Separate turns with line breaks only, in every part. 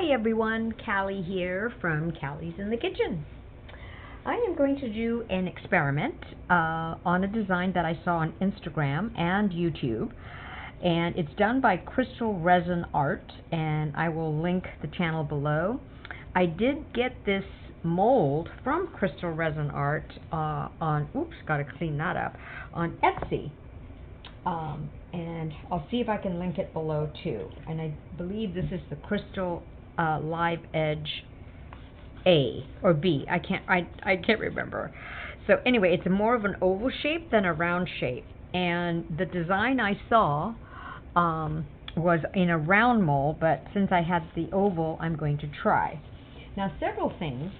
Hi everyone, Callie here from Callie's in the Kitchen. I am going to do an experiment on a design that I saw on Instagram and YouTube, and it's done by Krystal Resin Art, and I will link the channel below. I did get this mold from Krystal Resin Art on, gotta clean that up, on Etsy. And I'll see if I can link it below too. And I believe this is the Krystal Live Edge A or B. I can't remember. So anyway, it's more of an oval shape than a round shape. And the design I saw was in a round mold, but since I had the oval, I'm going to try. Now, several things.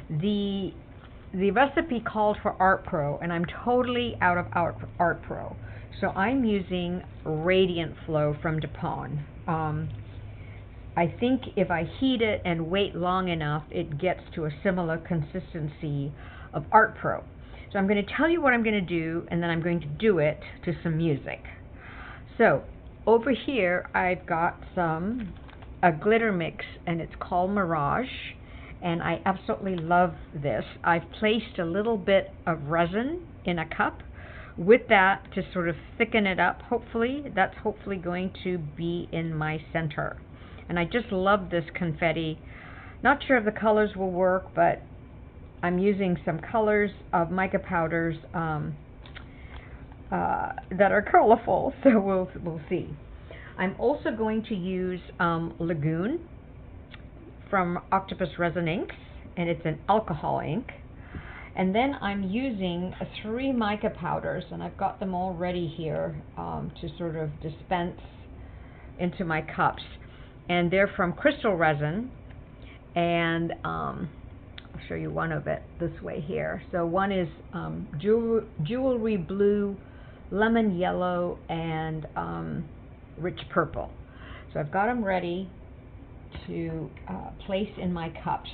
The recipe called for Art Pro, and I'm totally out of Art Pro. So I'm using Radiant Flow from Dipon. I think if I heat it and wait long enough, it gets to a similar consistency of Art Pro. So I'm going to tell you what I'm going to do, and then I'm going to do it to some music. So over here, I've got a glitter mix, and it's called Mirage, and I absolutely love this. I've placed a little bit of resin in a cup with that to sort of thicken it up. Hopefully, that's hopefully going to be in my center. And I just love this confetti. Not sure if the colors will work, but I'm using some colors of mica powders that are colorful, so we'll see. I'm also going to use Lagoon from Octopus Resin Inks, and it's an alcohol ink. And then I'm using 3 mica powders, and I've got them all ready here to sort of dispense into my cups. And they're from Krystal Resin, and I'll show you one of it this way here. So one is jewelry blue, lemon yellow, and rich purple. So I've got them ready to place in my cups.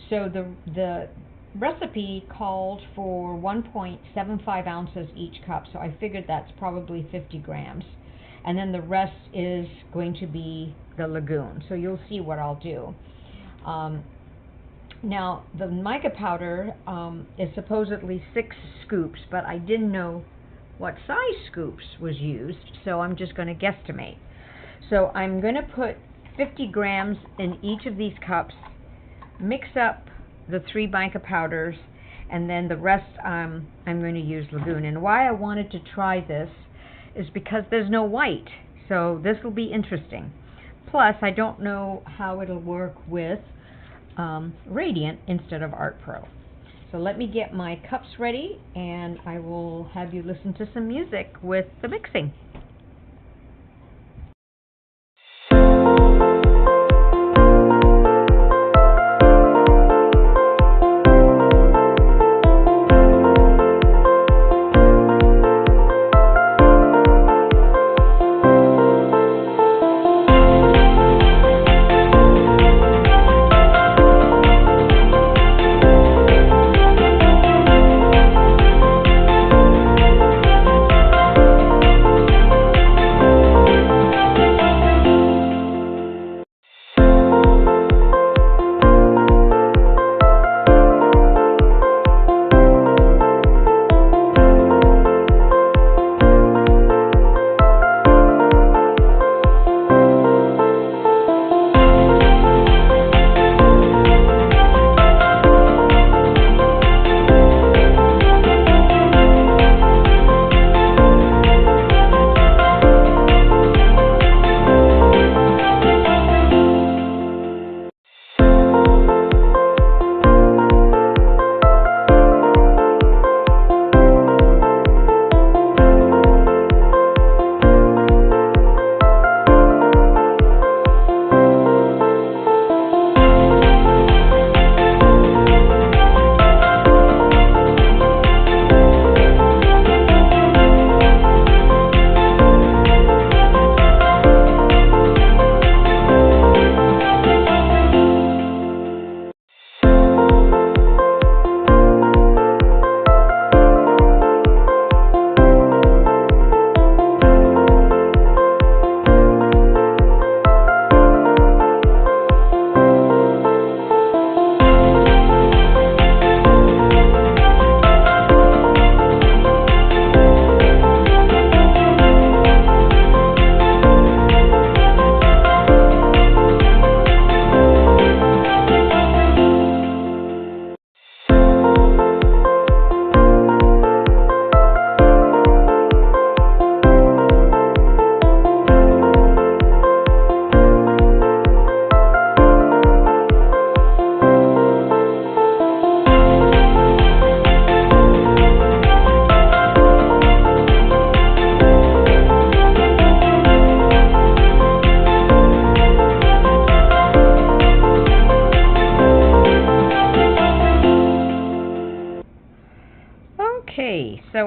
So the recipe called for 1.75 ounces each cup, so I figured that's probably 50 grams. And then the rest is going to be the Lagoon. So you'll see what I'll do. Now, the mica powder is supposedly 6 scoops, but I didn't know what size scoops was used, so I'm just going to guesstimate. So I'm going to put 50 grams in each of these cups, mix up the 3 mica powders, and then the rest I'm going to use Lagoon. And why I wanted to try this is because there's no white, so this will be interesting. Plus, I don't know how it'll work with Radiant instead of Art Pro. So let me get my cups ready, and I will have you listen to some music with the mixing.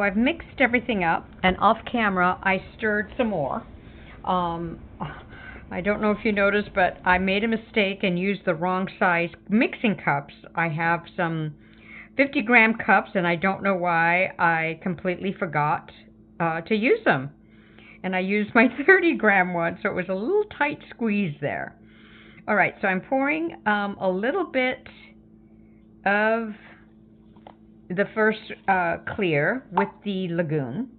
I've mixed everything up, and off camera I stirred some more. I don't know if you noticed, but I made a mistake and used the wrong size mixing cups. I have some 50-gram cups, and I don't know why I completely forgot to use them. And I used my 30-gram one, so it was a little tight squeeze there. All right, so I'm pouring a little bit of the first clear with the lagoon.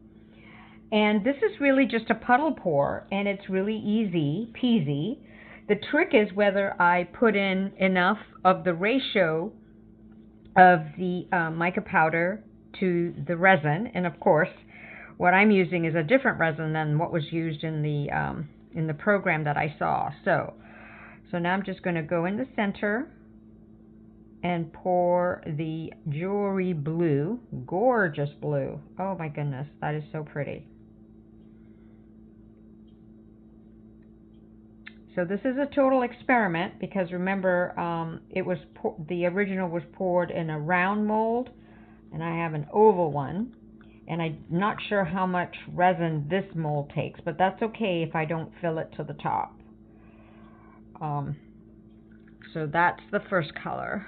And this is really just a puddle pour, and it's really easy peasy. The trick is whether I put in enough of the ratio of the mica powder to the resin. And of course, what I'm using is a different resin than what was used in the program that I saw. So now I'm just going to go in the center and pour the jewelry blue, gorgeous blue. Oh my goodness, that is so pretty. So this is a total experiment because remember, the original was poured in a round mold, and I have an oval one, and I'm not sure how much resin this mold takes, but that's okay if I don't fill it to the top. So that's the first color.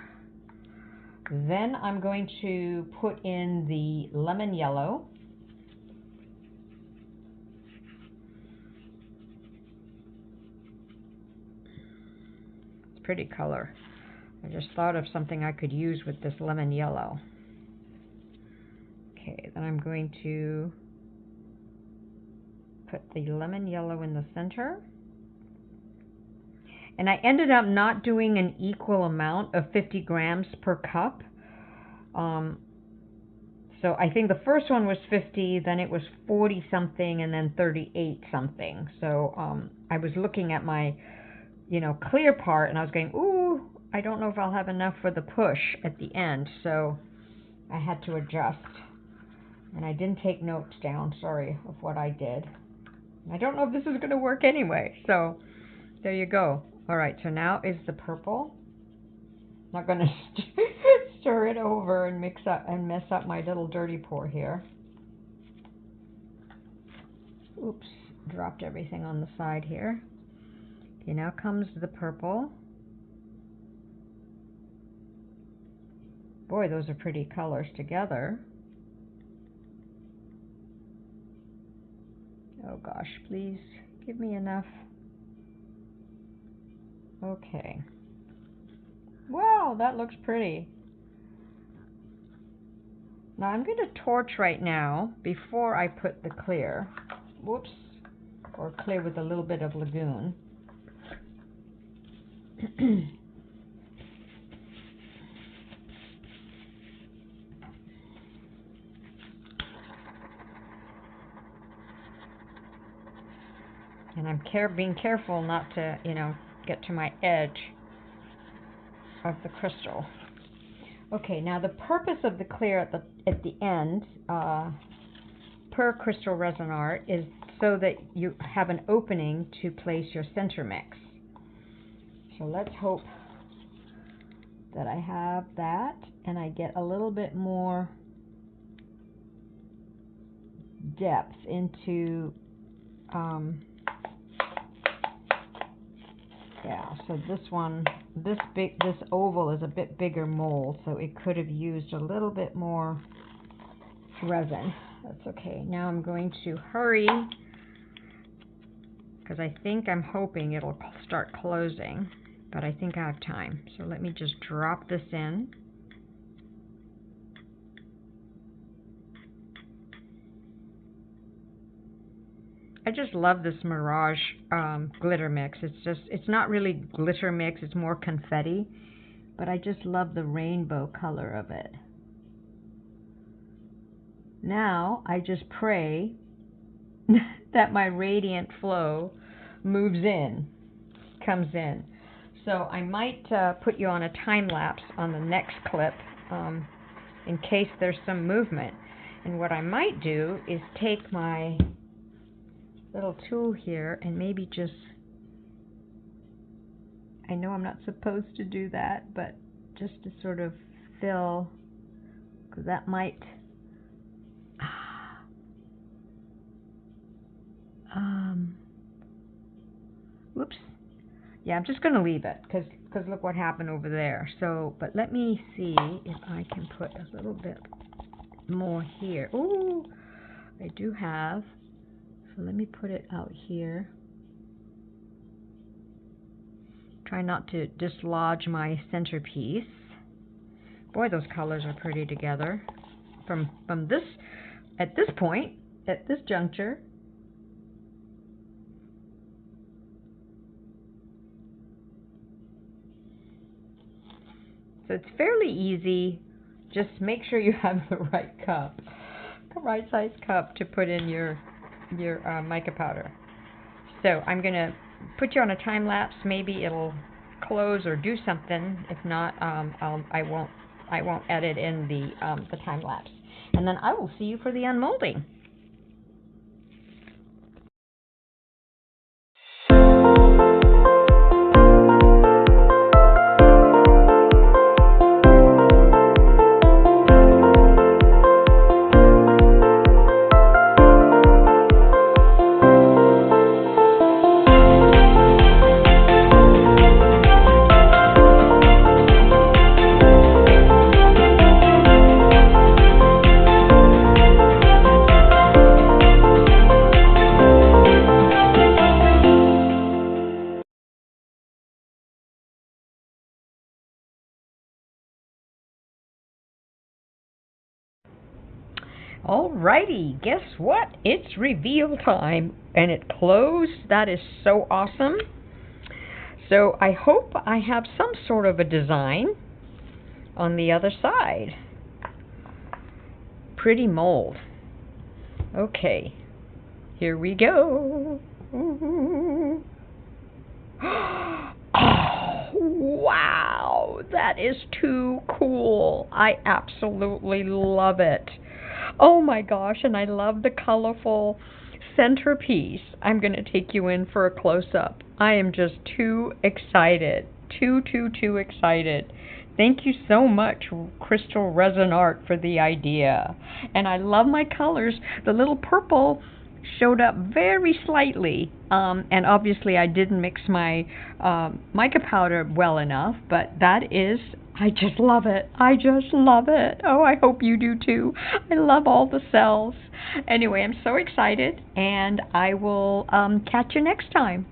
Then I'm going to put in the lemon yellow. It's a pretty color. I just thought of something I could use with this lemon yellow. Okay, then I'm going to put the lemon yellow in the center. And I ended up not doing an equal amount of 50 grams per cup. So I think the first one was 50, then it was 40 something, and then 38 something. So I was looking at my, clear part, and I was going, ooh, I don't know if I'll have enough for the push at the end. So I had to adjust. And I didn't take notes down, sorry, of what I did. I don't know if this is going to work anyway. So there you go. All right, so now is the purple. I'm not going to stir it over and mix up and mess up my little dirty pour here. Oops, dropped everything on the side here. Okay, now comes the purple. Boy, those are pretty colors together. Oh gosh, please give me enough. Okay. Wow, that looks pretty. Now I'm going to torch right now before I put the clear. Whoops. Or clear with a little bit of lagoon. And I'm being careful not to, get to my edge of the crystal. Okay, now the purpose of the clear at the end, per Krystal Resin Art, is so that you have an opening to place your center mix. So let's hope that I have that and I get a little bit more depth into yeah, so this oval is a bit bigger mold, so it could have used a little bit more resin. That's okay. Now I'm going to hurry because I'm hoping it'll start closing, but I think I have time. So let me just drop this in. I just love this Mirage glitter mix. It's not really glitter mix, it's more confetti, but I just love the rainbow color of it. Now I just pray that my radiant flow comes in. So I might put you on a time lapse on the next clip in case there's some movement. And what I might do is take my little tool here and maybe just, I know I'm not supposed to do that, but just to sort of fill, because that might, Whoops. Yeah, I'm just going to leave it because look what happened over there. So, but let me see if I can put a little bit more here. Ooh, I do have. So let me put it out here. Try not to dislodge my centerpiece. Boy, those colors are pretty together. From this, at this point, at this juncture. So it's fairly easy. Just make sure you have the right cup, the right size cup to put in your mica powder. So I'm gonna put you on a time lapse. Maybe it'll close or do something. If not, I won't edit in the time lapse. And then I will see you for the unmolding. Alrighty, guess what? It's reveal time, and it closed. That is so awesome. So I hope I have some sort of a design on the other side. Pretty mold. Okay, here we go. Oh, wow, that is too cool. I absolutely love it. Oh my gosh, and I love the colorful centerpiece. I'm going to take you in for a close-up. I am just too excited. Too excited. Thank you so much, Krystal Resin Art, for the idea. And I love my colors. The little purple showed up very slightly, and obviously I didn't mix my mica powder well enough, but that is, I just love it. I just love it. Oh, I hope you do too. I love all the cells. Anyway, I'm so excited, and I will catch you next time.